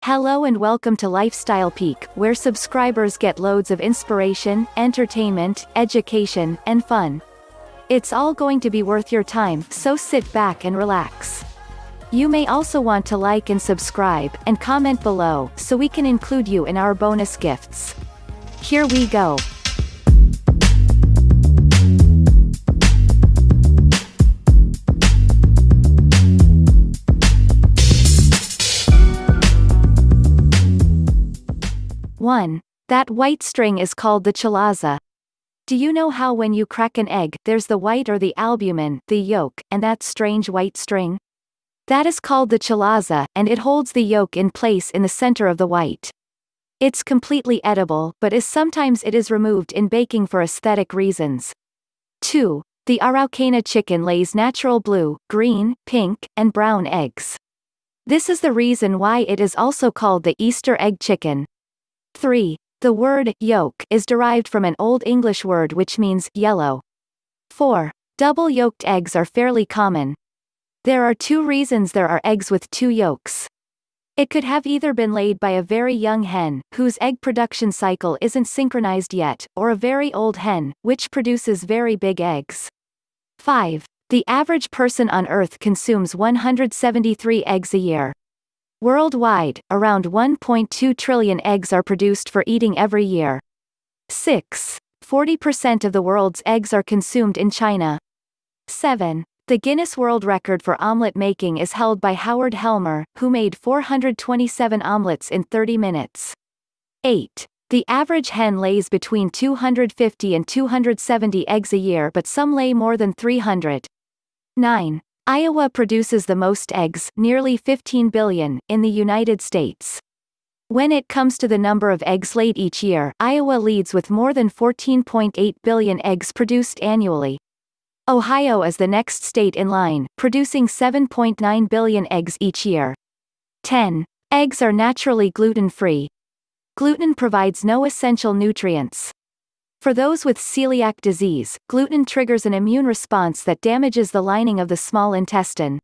Hello and welcome to Lifestyle Peak, where subscribers get loads of inspiration, entertainment, education, and fun. It's all going to be worth your time, so sit back and relax. You may also want to like and subscribe, and comment below, so we can include you in our bonus gifts. Here we go. One. That white string is called the chalaza. Do you know how when you crack an egg, there's the white or the albumin, the yolk, and that strange white string? That is called the chalaza, and it holds the yolk in place in the center of the white. It's completely edible, but sometimes it is removed in baking for aesthetic reasons. 2. The Araucana chicken lays natural blue, green, pink, and brown eggs. This is the reason why it is also called the Easter egg chicken. 3. The word yolk is derived from an Old English word which means yellow. 4. Double-yolked eggs are fairly common. There are two reasons there are eggs with two yolks. It could have either been laid by a very young hen, whose egg production cycle isn't synchronized yet, or a very old hen, which produces very big eggs. 5. The average person on Earth consumes 173 eggs a year. Worldwide, around 1.2 trillion eggs are produced for eating every year. 6. 40% of the world's eggs are consumed in China. 7. The Guinness World Record for omelet making is held by Howard Helmer, who made 427 omelets in 30 minutes. 8. The average hen lays between 250 and 270 eggs a year, but some lay more than 300. 9. Iowa produces the most eggs, nearly 15 billion, in the United States. When it comes to the number of eggs laid each year, Iowa leads with more than 14.8 billion eggs produced annually. Ohio is the next state in line, producing 7.9 billion eggs each year. 10. Eggs are naturally gluten-free. Gluten provides no essential nutrients. For those with celiac disease, gluten triggers an immune response that damages the lining of the small intestine.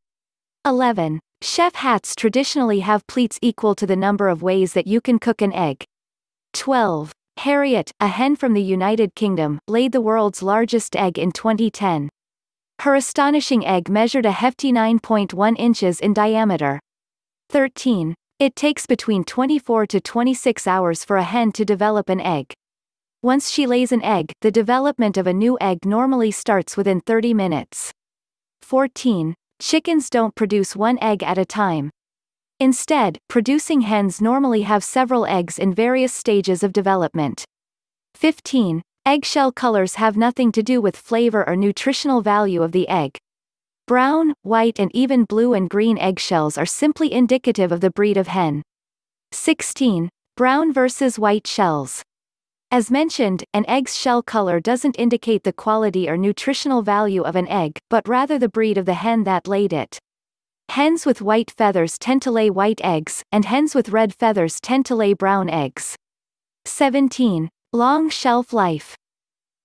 11. Chef hats traditionally have pleats equal to the number of ways that you can cook an egg. 12. Harriet, a hen from the United Kingdom, laid the world's largest egg in 2010. Her astonishing egg measured a hefty 9.1 inches in diameter. 13. It takes between 24 to 26 hours for a hen to develop an egg. Once she lays an egg, the development of a new egg normally starts within 30 minutes. 14. Chickens don't produce one egg at a time. Instead, producing hens normally have several eggs in various stages of development. 15. Eggshell colors have nothing to do with flavor or nutritional value of the egg. Brown, white, and even blue and green eggshells are simply indicative of the breed of hen. 16. Brown versus white shells. As mentioned, an egg's shell color doesn't indicate the quality or nutritional value of an egg, but rather the breed of the hen that laid it. Hens with white feathers tend to lay white eggs, and hens with red feathers tend to lay brown eggs. 17. Long shelf life.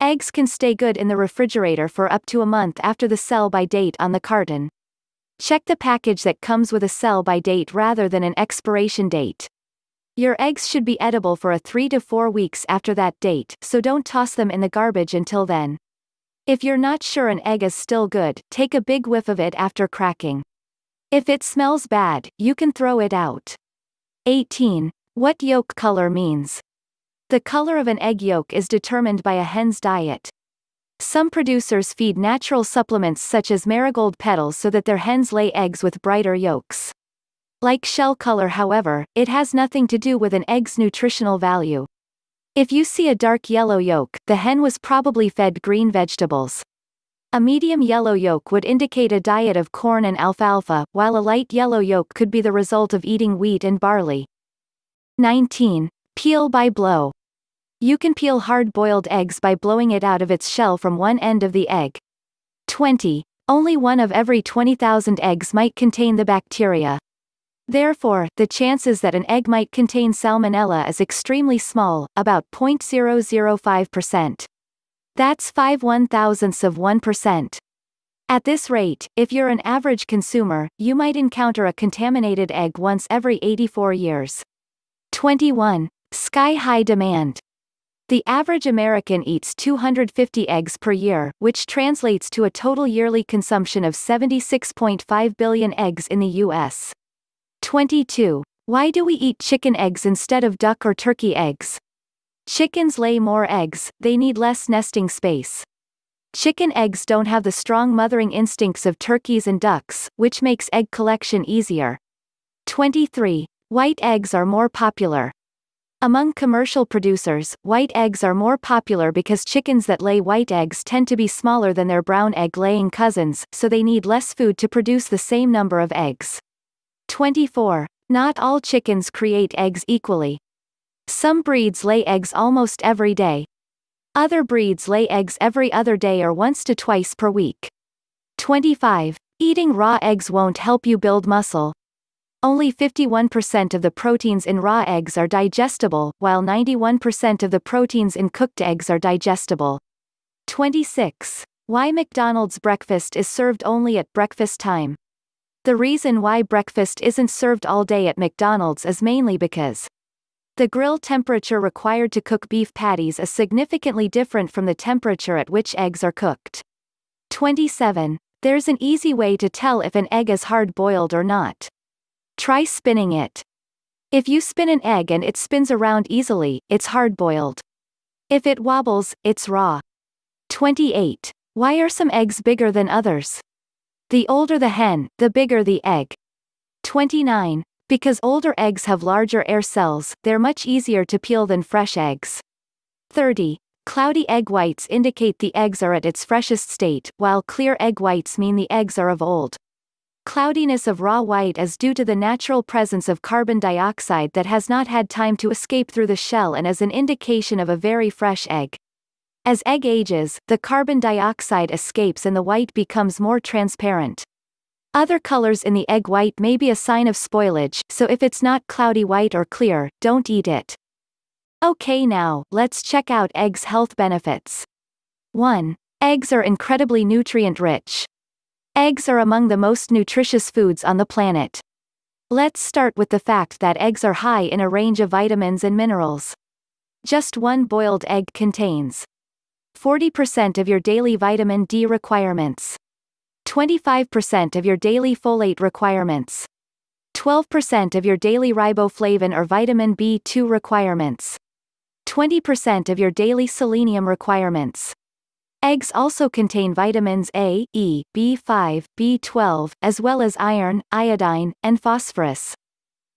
Eggs can stay good in the refrigerator for up to a month after the sell-by date on the carton. Check the package that comes with a sell-by date rather than an expiration date. Your eggs should be edible for 3 to 4 weeks after that date, so don't toss them in the garbage until then. If you're not sure an egg is still good, take a big whiff of it after cracking. If it smells bad, you can throw it out. 18. What yolk color means. The color of an egg yolk is determined by a hen's diet. Some producers feed natural supplements such as marigold petals so that their hens lay eggs with brighter yolks. Like shell color, however, it has nothing to do with an egg's nutritional value. If you see a dark yellow yolk, the hen was probably fed green vegetables. A medium yellow yolk would indicate a diet of corn and alfalfa, while a light yellow yolk could be the result of eating wheat and barley. 19. Peel by blow. You can peel hard-boiled eggs by blowing it out of its shell from one end of the egg. 20. Only one of every 20,000 eggs might contain the bacteria. Therefore, the chances that an egg might contain salmonella is extremely small, about 0.005%. That's 5/1000ths of 1%. At this rate, if you're an average consumer, you might encounter a contaminated egg once every 84 years. 21. Sky-high demand. The average American eats 250 eggs per year, which translates to a total yearly consumption of 76.5 billion eggs in the U.S. 22. Why do we eat chicken eggs instead of duck or turkey eggs? Chickens lay more eggs, they need less nesting space. Chicken eggs don't have the strong mothering instincts of turkeys and ducks, which makes egg collection easier. 23. White eggs are more popular. Among commercial producers, white eggs are more popular because chickens that lay white eggs tend to be smaller than their brown egg-laying cousins, so they need less food to produce the same number of eggs. 24. Not all chickens create eggs equally. Some breeds lay eggs almost every day. Other breeds lay eggs every other day or once to twice per week. 25. Eating raw eggs won't help you build muscle. Only 51% of the proteins in raw eggs are digestible, while 91% of the proteins in cooked eggs are digestible. 26. Why McDonald's breakfast is served only at breakfast time. The reason why breakfast isn't served all day at McDonald's is mainly because the grill temperature required to cook beef patties is significantly different from the temperature at which eggs are cooked. 27. There's an easy way to tell if an egg is hard-boiled or not. Try spinning it. If you spin an egg and it spins around easily, it's hard-boiled. If it wobbles, it's raw. 28. Why are some eggs bigger than others? The older the hen, the bigger the egg. 29. Because older eggs have larger air cells, they're much easier to peel than fresh eggs. 30. Cloudy egg whites indicate the eggs are at its freshest state, while clear egg whites mean the eggs are of old. Cloudiness of raw white is due to the natural presence of carbon dioxide that has not had time to escape through the shell and is an indication of a very fresh egg. As egg ages, the carbon dioxide escapes and the white becomes more transparent. Other colors in the egg white may be a sign of spoilage, so if it's not cloudy white or clear, don't eat it. Okay, now, let's check out eggs' health benefits. 1. Eggs are incredibly nutrient-rich. Eggs are among the most nutritious foods on the planet. Let's start with the fact that eggs are high in a range of vitamins and minerals. Just one boiled egg contains 40% of your daily vitamin D requirements, 25% of your daily folate requirements, 12% of your daily riboflavin or vitamin B2 requirements, 20% of your daily selenium requirements. Eggs also contain vitamins A, E, B5, B12, as well as iron, iodine, and phosphorus.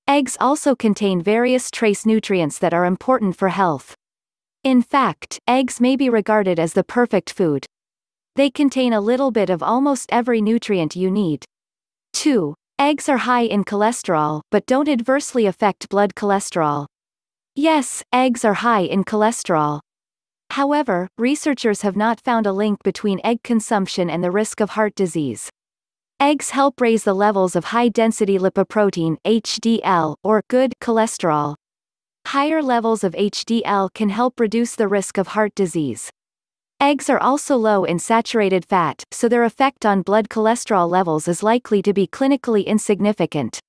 Eggs also contain various trace nutrients that are important for health. In fact, eggs may be regarded as the perfect food. They contain a little bit of almost every nutrient you need. 2. Eggs are high in cholesterol, but don't adversely affect blood cholesterol. Yes, eggs are high in cholesterol. However, researchers have not found a link between egg consumption and the risk of heart disease. Eggs help raise the levels of high-density lipoprotein, HDL, or good cholesterol. Higher levels of HDL can help reduce the risk of heart disease. Eggs are also low in saturated fat, so their effect on blood cholesterol levels is likely to be clinically insignificant.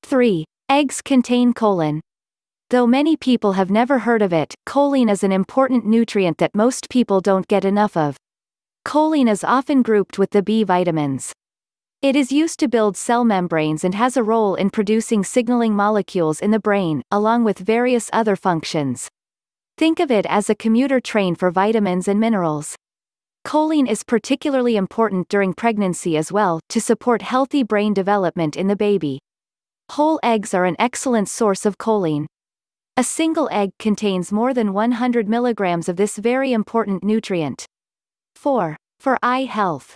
3. Eggs contain choline. Though many people have never heard of it, choline is an important nutrient that most people don't get enough of. Choline is often grouped with the B vitamins. It is used to build cell membranes and has a role in producing signaling molecules in the brain, along with various other functions. Think of it as a commuter train for vitamins and minerals. Choline is particularly important during pregnancy as well, to support healthy brain development in the baby. Whole eggs are an excellent source of choline. A single egg contains more than 100 milligrams of this very important nutrient. 4. For eye health.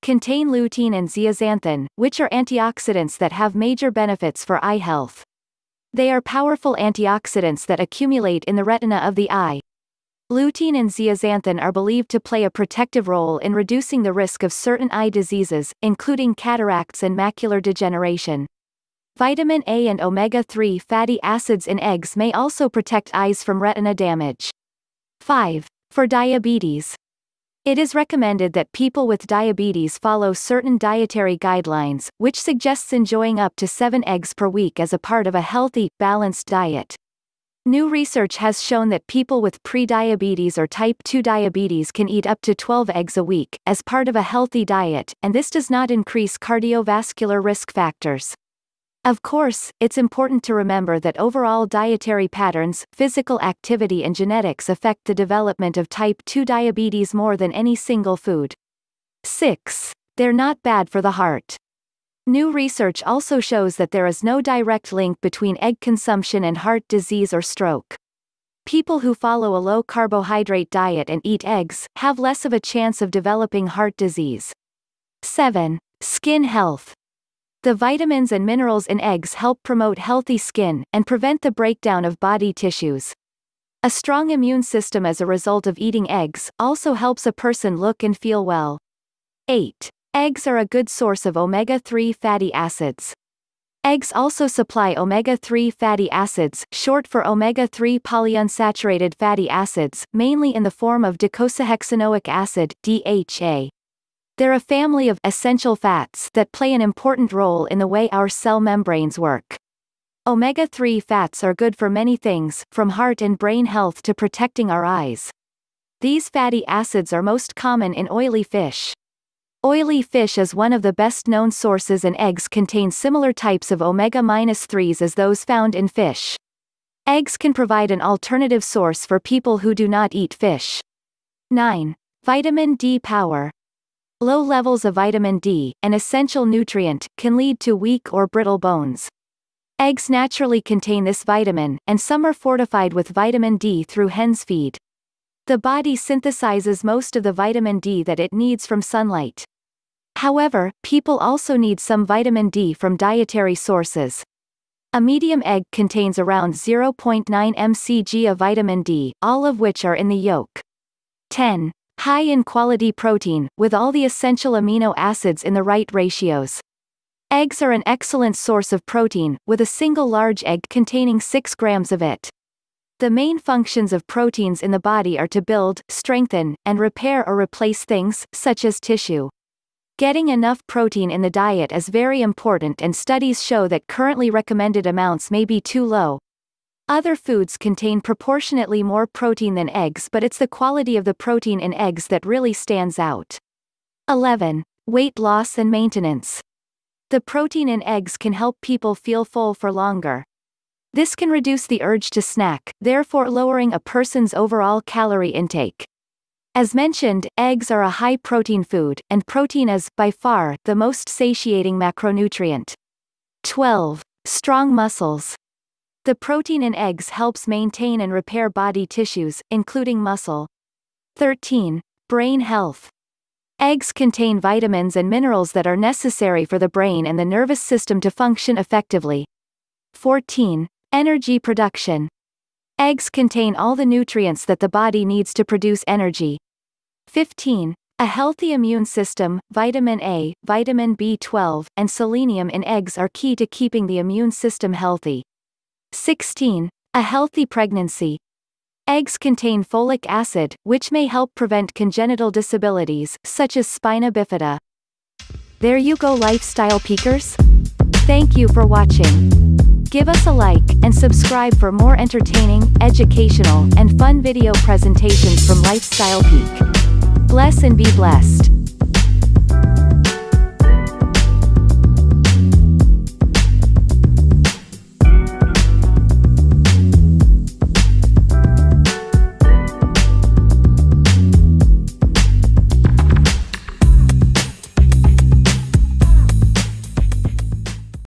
Contain lutein and zeaxanthin, which are antioxidants that have major benefits for eye health. They are powerful antioxidants that accumulate in the retina of the eye. Lutein and zeaxanthin are believed to play a protective role in reducing the risk of certain eye diseases, including cataracts and macular degeneration. Vitamin A and omega-3 fatty acids in eggs may also protect eyes from retina damage. 5. For diabetes. It is recommended that people with diabetes follow certain dietary guidelines, which suggests enjoying up to 7 eggs per week as a part of a healthy, balanced diet. New research has shown that people with prediabetes or type 2 diabetes can eat up to 12 eggs a week, as part of a healthy diet, and this does not increase cardiovascular risk factors. Of course, it's important to remember that overall dietary patterns, physical activity and genetics affect the development of type 2 diabetes more than any single food. 6. They're not bad for the heart. New research also shows that there is no direct link between egg consumption and heart disease or stroke. People who follow a low-carbohydrate diet and eat eggs have less of a chance of developing heart disease. 7. Skin health. The vitamins and minerals in eggs help promote healthy skin and prevent the breakdown of body tissues. A strong immune system as a result of eating eggs also helps a person look and feel well. 8. Eggs are a good source of omega-3 fatty acids. Eggs also supply omega-3 fatty acids, short for omega-3 polyunsaturated fatty acids, mainly in the form of docosahexaenoic acid, DHA. They're a family of essential fats that play an important role in the way our cell membranes work. Omega-3 fats are good for many things, from heart and brain health to protecting our eyes. These fatty acids are most common in oily fish. Oily fish is one of the best-known sources, and eggs contain similar types of omega-3s as those found in fish. Eggs can provide an alternative source for people who do not eat fish. 9. Vitamin D power. Low levels of vitamin D, an essential nutrient, can lead to weak or brittle bones. Eggs naturally contain this vitamin, and some are fortified with vitamin D through hen's feed. The body synthesizes most of the vitamin D that it needs from sunlight. However, people also need some vitamin D from dietary sources. A medium egg contains around 0.9 mcg of vitamin D, all of which are in the yolk. 10. High in quality protein, with all the essential amino acids in the right ratios. Eggs are an excellent source of protein, with a single large egg containing 6 grams of it. The main functions of proteins in the body are to build, strengthen, and repair or replace things, such as tissue. Getting enough protein in the diet is very important, and studies show that currently recommended amounts may be too low. Other foods contain proportionately more protein than eggs, but it's the quality of the protein in eggs that really stands out. 11. Weight loss and maintenance. The protein in eggs can help people feel full for longer. This can reduce the urge to snack, therefore lowering a person's overall calorie intake. As mentioned, eggs are a high-protein food, and protein is, by far, the most satiating macronutrient. 12. Strong muscles. The protein in eggs helps maintain and repair body tissues, including muscle. 13. Brain health. Eggs contain vitamins and minerals that are necessary for the brain and the nervous system to function effectively. 14. Energy production. Eggs contain all the nutrients that the body needs to produce energy. 15. A healthy immune system. Vitamin A, vitamin B12, and selenium in eggs are key to keeping the immune system healthy. 16. A healthy pregnancy. Eggs contain folic acid, which may help prevent congenital disabilities, such as spina bifida. There you go, Lifestyle Peakers. Thank you for watching. Give us a like, and subscribe for more entertaining, educational, and fun video presentations from Lifestyle Peak. Bless and be blessed.